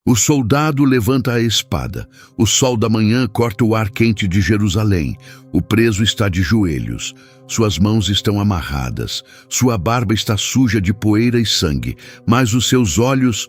O soldado levanta a espada. O sol da manhã corta o ar quente de Jerusalém. O preso está de joelhos. Suas mãos estão amarradas. Sua barba está suja de poeira e sangue. Mas os seus olhos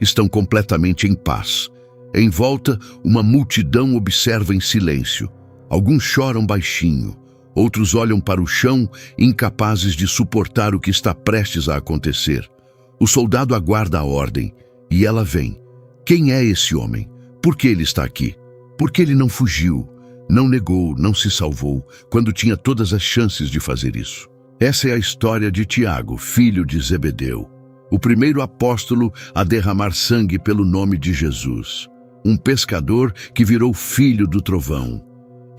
estão completamente em paz. Em volta, uma multidão observa em silêncio. Alguns choram baixinho. Outros olham para o chão, incapazes de suportar o que está prestes a acontecer. O soldado aguarda a ordem. E ela vem. Quem é esse homem? Por que ele está aqui? Por que ele não fugiu? Não negou, não se salvou, quando tinha todas as chances de fazer isso? Essa é a história de Tiago, filho de Zebedeu, o primeiro apóstolo a derramar sangue pelo nome de Jesus. Um pescador que virou filho do trovão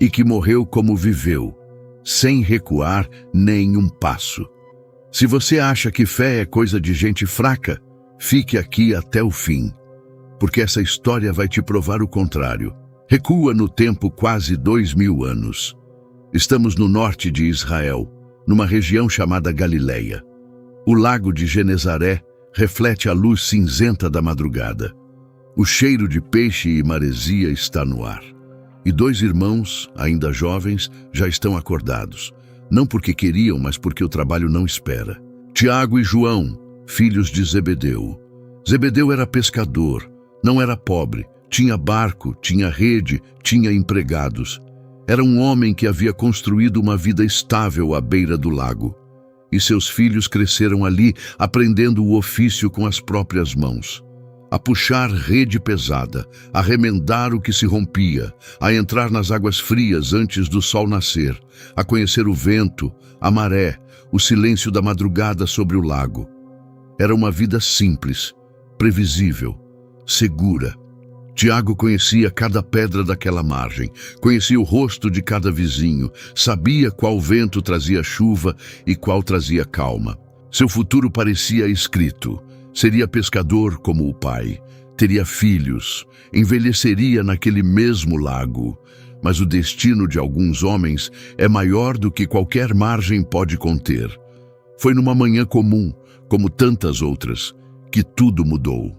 e que morreu como viveu, sem recuar nem um passo. Se você acha que fé é coisa de gente fraca, fique aqui até o fim, porque essa história vai te provar o contrário. Recua no tempo quase 2000 anos. Estamos no norte de Israel, numa região chamada Galileia. O lago de Genezaré reflete a luz cinzenta da madrugada. O cheiro de peixe e maresia está no ar. E dois irmãos, ainda jovens, já estão acordados. Não porque queriam, mas porque o trabalho não espera. Tiago e João, filhos de Zebedeu. Zebedeu era pescador, não era pobre, tinha barco, tinha rede, tinha empregados. Era um homem que havia construído uma vida estável à beira do lago. E seus filhos cresceram ali, aprendendo o ofício com as próprias mãos. A puxar rede pesada, a remendar o que se rompia, a entrar nas águas frias antes do sol nascer, a conhecer o vento, a maré, o silêncio da madrugada sobre o lago. Era uma vida simples, previsível, segura. Tiago conhecia cada pedra daquela margem, conhecia o rosto de cada vizinho, sabia qual vento trazia chuva e qual trazia calma. Seu futuro parecia escrito. Seria pescador como o pai, teria filhos, envelheceria naquele mesmo lago. Mas o destino de alguns homens é maior do que qualquer margem pode conter. Foi numa manhã comum, como tantas outras, que tudo mudou.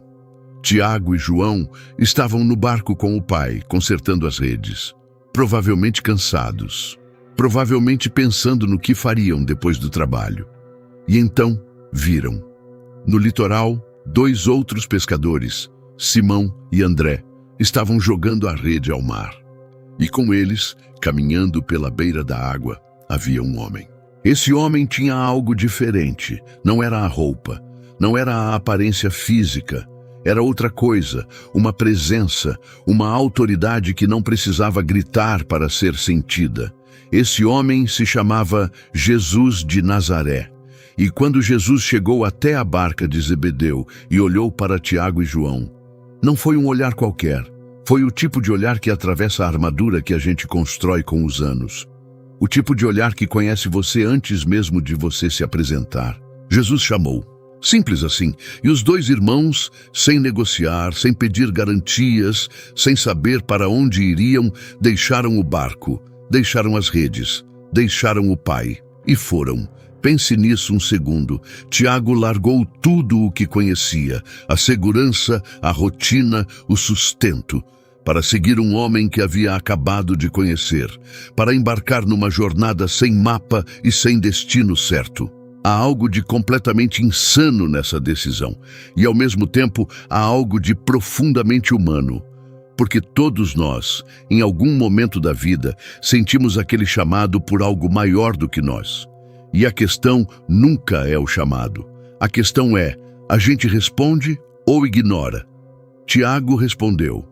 Tiago e João estavam no barco com o pai, consertando as redes. Provavelmente cansados. Provavelmente pensando no que fariam depois do trabalho. E então viram. No litoral, dois outros pescadores, Simão e André, estavam jogando a rede ao mar. E com eles, caminhando pela beira da água, havia um homem. Esse homem tinha algo diferente. Não era a roupa, não era a aparência física. Era outra coisa, uma presença, uma autoridade que não precisava gritar para ser sentida. Esse homem se chamava Jesus de Nazaré. E quando Jesus chegou até a barca de Zebedeu e olhou para Tiago e João, não foi um olhar qualquer. Foi o tipo de olhar que atravessa a armadura que a gente constrói com os anos. O tipo de olhar que conhece você antes mesmo de você se apresentar. Jesus chamou. Simples assim. E os dois irmãos, sem negociar, sem pedir garantias, sem saber para onde iriam, deixaram o barco, deixaram as redes, deixaram o pai e foram. Pense nisso um segundo. Tiago largou tudo o que conhecia, a segurança, a rotina, o sustento, para seguir um homem que havia acabado de conhecer, para embarcar numa jornada sem mapa e sem destino certo. Há algo de completamente insano nessa decisão, e ao mesmo tempo há algo de profundamente humano, porque todos nós, em algum momento da vida, sentimos aquele chamado por algo maior do que nós. E a questão nunca é o chamado. A questão é, a gente responde ou ignora? Tiago respondeu.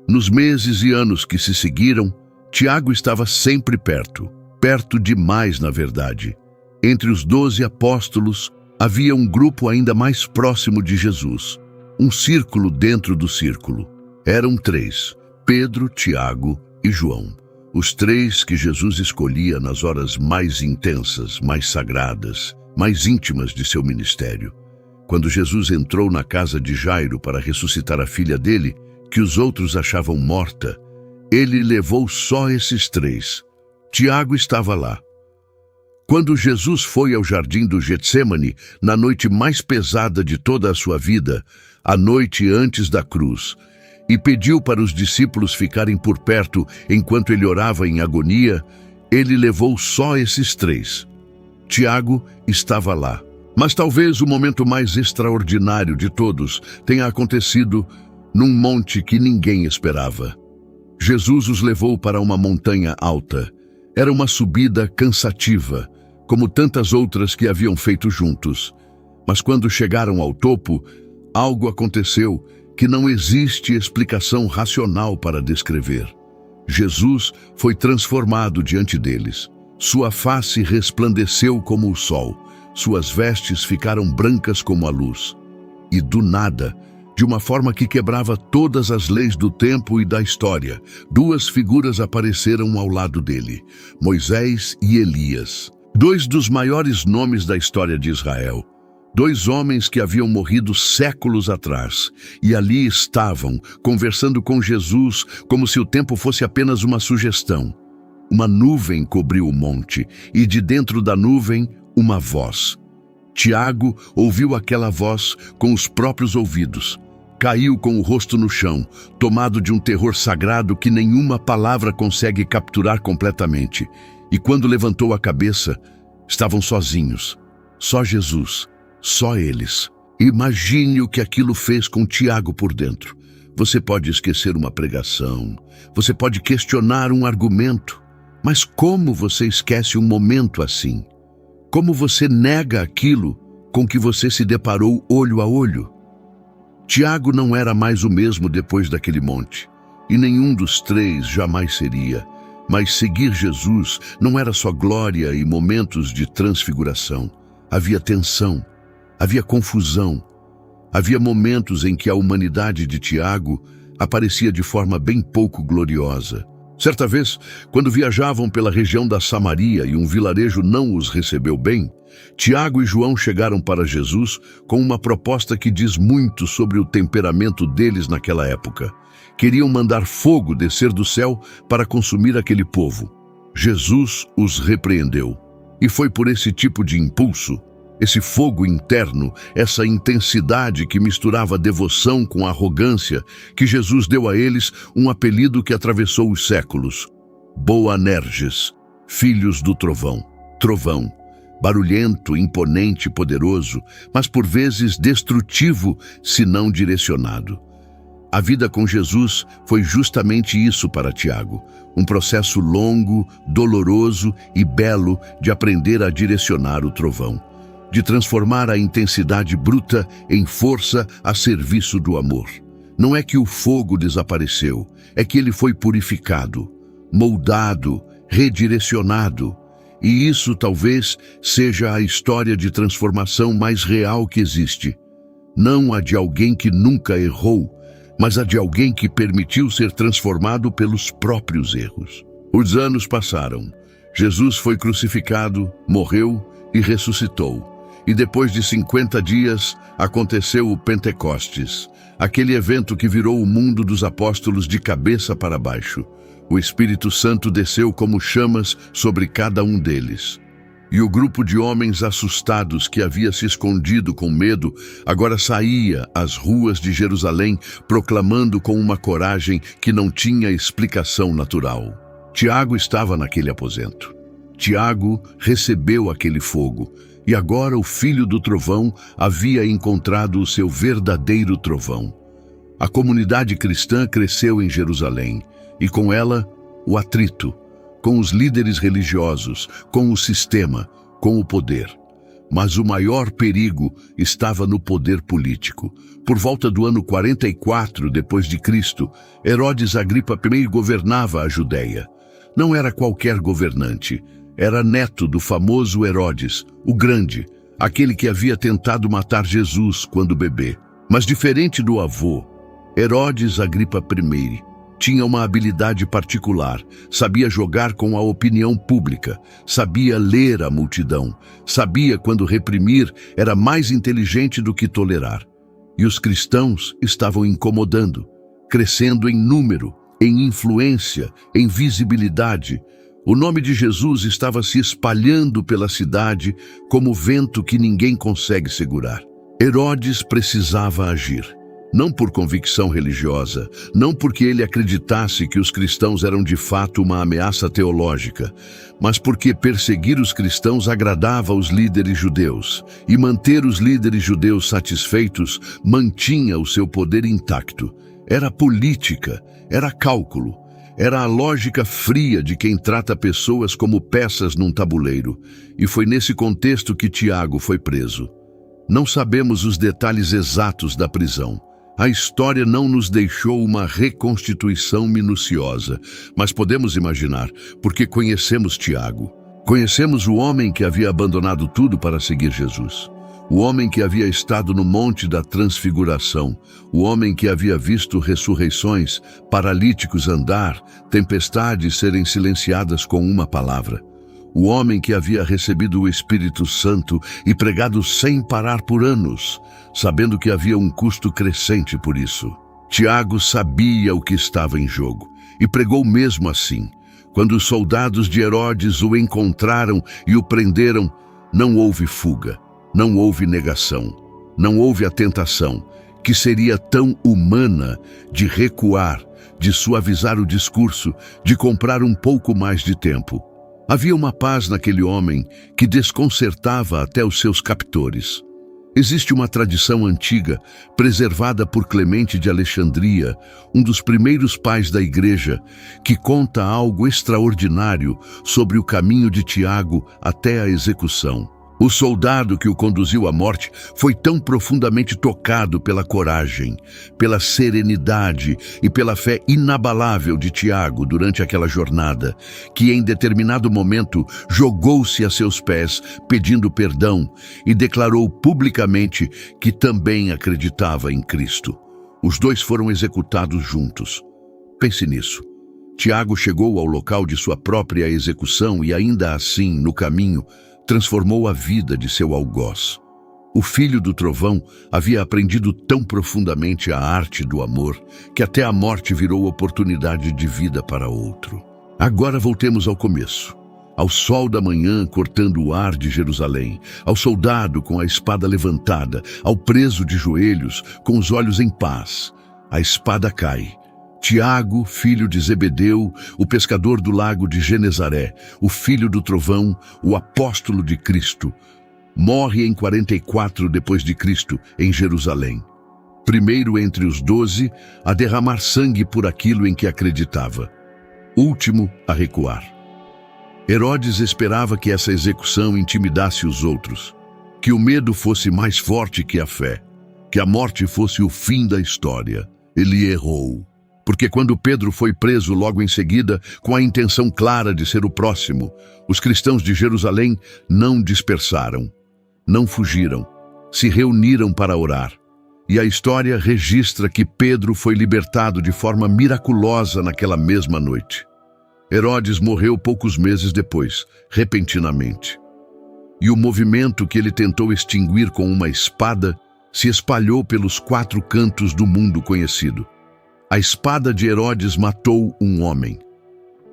Nos meses e anos que se seguiram, Tiago estava sempre perto demais, na verdade. Entre os 12 apóstolos, havia um grupo ainda mais próximo de Jesus, um círculo dentro do círculo. Eram 3, Pedro, Tiago e João. Os 3 que Jesus escolhia nas horas mais intensas, mais sagradas, mais íntimas de seu ministério. Quando Jesus entrou na casa de Jairo para ressuscitar a filha dele, que os outros achavam morta, ele levou só esses 3. Tiago estava lá. Quando Jesus foi ao jardim do Getsêmani, na noite mais pesada de toda a sua vida, a noite antes da cruz, e pediu para os discípulos ficarem por perto enquanto ele orava em agonia, ele levou só esses 3. Tiago estava lá. Mas talvez o momento mais extraordinário de todos tenha acontecido num monte que ninguém esperava. Jesus os levou para uma montanha alta. Era uma subida cansativa, como tantas outras que haviam feito juntos. Mas quando chegaram ao topo, algo aconteceu que não existe explicação racional para descrever. Jesus foi transformado diante deles. Sua face resplandeceu como o sol. Suas vestes ficaram brancas como a luz. E do nada, de uma forma que quebrava todas as leis do tempo e da história, 2 figuras apareceram ao lado dele, Moisés e Elias. 2 dos maiores nomes da história de Israel. 2 homens que haviam morrido séculos atrás, e ali estavam, conversando com Jesus como se o tempo fosse apenas uma sugestão. Uma nuvem cobriu o monte, e de dentro da nuvem, uma voz. Tiago ouviu aquela voz com os próprios ouvidos. Caiu com o rosto no chão, tomado de um terror sagrado que nenhuma palavra consegue capturar completamente. E quando levantou a cabeça, estavam sozinhos. Só Jesus. Só eles. Imagine o que aquilo fez com Tiago por dentro. Você pode esquecer uma pregação, você pode questionar um argumento, mas como você esquece um momento assim? Como você nega aquilo com que você se deparou olho a olho? Tiago não era mais o mesmo depois daquele monte, e nenhum dos 3 jamais seria. Mas seguir Jesus não era só glória e momentos de transfiguração. Havia tensão. Havia confusão. Havia momentos em que a humanidade de Tiago aparecia de forma bem pouco gloriosa. Certa vez, quando viajavam pela região da Samaria e um vilarejo não os recebeu bem, Tiago e João chegaram para Jesus com uma proposta que diz muito sobre o temperamento deles naquela época. Queriam mandar fogo descer do céu para consumir aquele povo. Jesus os repreendeu. E foi por esse tipo de impulso, esse fogo interno, essa intensidade que misturava devoção com arrogância, que Jesus deu a eles um apelido que atravessou os séculos: Boanerges, filhos do trovão. Trovão, barulhento, imponente, poderoso, mas por vezes destrutivo se não direcionado. A vida com Jesus foi justamente isso para Tiago, um processo longo, doloroso e belo de aprender a direcionar o trovão, de transformar a intensidade bruta em força a serviço do amor. Não é que o fogo desapareceu, é que ele foi purificado, moldado, redirecionado. E isso talvez seja a história de transformação mais real que existe. Não a de alguém que nunca errou, mas a de alguém que permitiu ser transformado pelos próprios erros. Os anos passaram. Jesus foi crucificado, morreu e ressuscitou. E depois de 50 dias, aconteceu o Pentecostes, aquele evento que virou o mundo dos apóstolos de cabeça para baixo. O Espírito Santo desceu como chamas sobre cada um deles. E o grupo de homens assustados que havia se escondido com medo, agora saía às ruas de Jerusalém, proclamando com uma coragem que não tinha explicação natural. Tiago estava naquele aposento. Tiago recebeu aquele fogo, e agora o filho do trovão havia encontrado o seu verdadeiro trovão. A comunidade cristã cresceu em Jerusalém, e com ela o atrito, com os líderes religiosos, com o sistema, com o poder. Mas o maior perigo estava no poder político. Por volta do ano 44 depois de Cristo, Herodes Agripa I governava a Judéia. Não era qualquer governante, era neto do famoso Herodes, o Grande, aquele que havia tentado matar Jesus quando bebê. Mas diferente do avô, Herodes Agripa I tinha uma habilidade particular, sabia jogar com a opinião pública, sabia ler a multidão, sabia quando reprimir era mais inteligente do que tolerar. E os cristãos estavam incomodando, crescendo em número, em influência, em visibilidade. O nome de Jesus estava se espalhando pela cidade como vento que ninguém consegue segurar. Herodes precisava agir. Não por convicção religiosa, não porque ele acreditasse que os cristãos eram de fato uma ameaça teológica, mas porque perseguir os cristãos agradava aos líderes judeus, e manter os líderes judeus satisfeitos mantinha o seu poder intacto. Era política, era cálculo, era a lógica fria de quem trata pessoas como peças num tabuleiro, e foi nesse contexto que Tiago foi preso. Não sabemos os detalhes exatos da prisão. A história não nos deixou uma reconstituição minuciosa, mas podemos imaginar, porque conhecemos Tiago. Conhecemos o homem que havia abandonado tudo para seguir Jesus. O homem que havia estado no Monte da Transfiguração. O homem que havia visto ressurreições, paralíticos andar, tempestades serem silenciadas com uma palavra. O homem que havia recebido o Espírito Santo e pregado sem parar por anos, sabendo que havia um custo crescente por isso. Tiago sabia o que estava em jogo e pregou mesmo assim. Quando os soldados de Herodes o encontraram e o prenderam, não houve fuga, não houve negação, não houve a tentação, que seria tão humana, de recuar, de suavizar o discurso, de comprar um pouco mais de tempo. Havia uma paz naquele homem que desconcertava até os seus captores. Existe uma tradição antiga, preservada por Clemente de Alexandria, um dos primeiros pais da Igreja, que conta algo extraordinário sobre o caminho de Tiago até a execução. O soldado que o conduziu à morte foi tão profundamente tocado pela coragem, pela serenidade e pela fé inabalável de Tiago durante aquela jornada, que em determinado momento jogou-se a seus pés pedindo perdão e declarou publicamente que também acreditava em Cristo. Os dois foram executados juntos. Pense nisso. Tiago chegou ao local de sua própria execução e ainda assim, no caminho, transformou a vida de seu algoz. O filho do trovão havia aprendido tão profundamente a arte do amor que até a morte virou oportunidade de vida para outro. Agora voltemos ao começo. Ao sol da manhã cortando o ar de Jerusalém, ao soldado com a espada levantada, ao preso de joelhos com os olhos em paz. A espada cai. Tiago, filho de Zebedeu, o pescador do lago de Genezaré, o filho do trovão, o apóstolo de Cristo, morre em 44 depois de Cristo, em Jerusalém. Primeiro entre os 12 a derramar sangue por aquilo em que acreditava. Último a recuar. Herodes esperava que essa execução intimidasse os outros, que o medo fosse mais forte que a fé, que a morte fosse o fim da história. Ele errou. Porque quando Pedro foi preso logo em seguida, com a intenção clara de ser o próximo, os cristãos de Jerusalém não dispersaram, não fugiram, se reuniram para orar. E a história registra que Pedro foi libertado de forma miraculosa naquela mesma noite. Herodes morreu poucos meses depois, repentinamente. E o movimento que ele tentou extinguir com uma espada se espalhou pelos 4 cantos do mundo conhecido. A espada de Herodes matou um homem,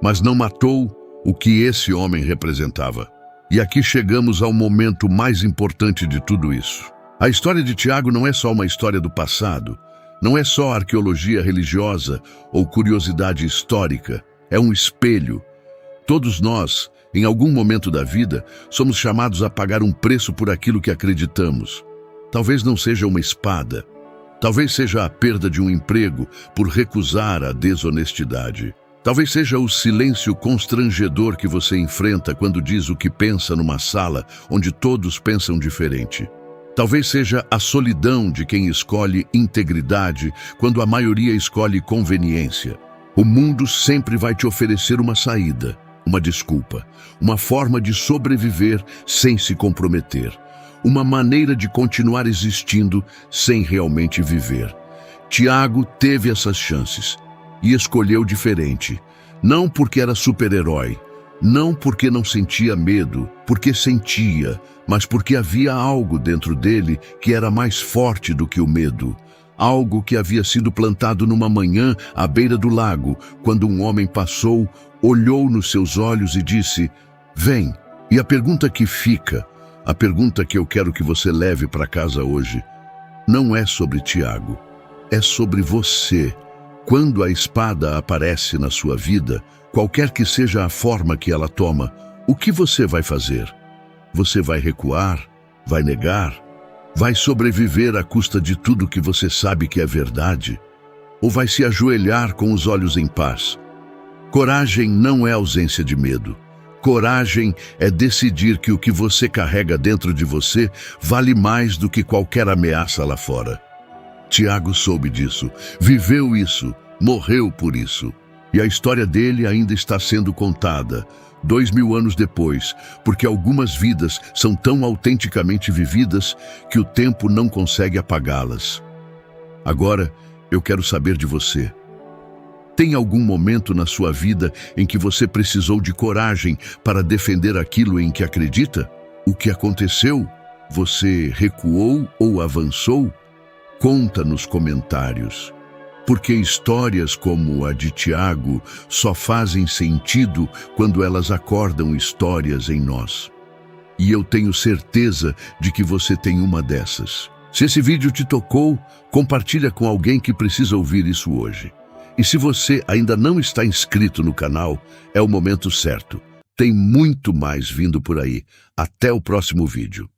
mas não matou o que esse homem representava. E aqui chegamos ao momento mais importante de tudo isso. A história de Tiago não é só uma história do passado, não é só arqueologia religiosa ou curiosidade histórica, é um espelho. Todos nós, em algum momento da vida, somos chamados a pagar um preço por aquilo que acreditamos. Talvez não seja uma espada, talvez seja a perda de um emprego por recusar a desonestidade. Talvez seja o silêncio constrangedor que você enfrenta quando diz o que pensa numa sala onde todos pensam diferente. Talvez seja a solidão de quem escolhe integridade quando a maioria escolhe conveniência. O mundo sempre vai te oferecer uma saída, uma desculpa, uma forma de sobreviver sem se comprometer. Uma maneira de continuar existindo sem realmente viver. Tiago teve essas chances e escolheu diferente. Não porque era super-herói, não porque não sentia medo, porque sentia, mas porque havia algo dentro dele que era mais forte do que o medo. Algo que havia sido plantado numa manhã à beira do lago, quando um homem passou, olhou nos seus olhos e disse: "Vem." E a pergunta que fica, a pergunta que eu quero que você leve para casa hoje, não é sobre Tiago, é sobre você. Quando a espada aparece na sua vida, qualquer que seja a forma que ela toma, o que você vai fazer? Você vai recuar? Vai negar? Vai sobreviver à custa de tudo que você sabe que é verdade? Ou vai se ajoelhar com os olhos em paz? Coragem não é ausência de medo. Coragem é decidir que o que você carrega dentro de você vale mais do que qualquer ameaça lá fora. Tiago soube disso, viveu isso, morreu por isso. E a história dele ainda está sendo contada, 2000 anos depois, porque algumas vidas são tão autenticamente vividas que o tempo não consegue apagá-las. Agora, eu quero saber de você. Tem algum momento na sua vida em que você precisou de coragem para defender aquilo em que acredita? O que aconteceu? Você recuou ou avançou? Conta nos comentários. Porque histórias como a de Tiago só fazem sentido quando elas acordam histórias em nós. E eu tenho certeza de que você tem uma dessas. Se esse vídeo te tocou, compartilha com alguém que precisa ouvir isso hoje. E se você ainda não está inscrito no canal, é o momento certo. Tem muito mais vindo por aí. Até o próximo vídeo.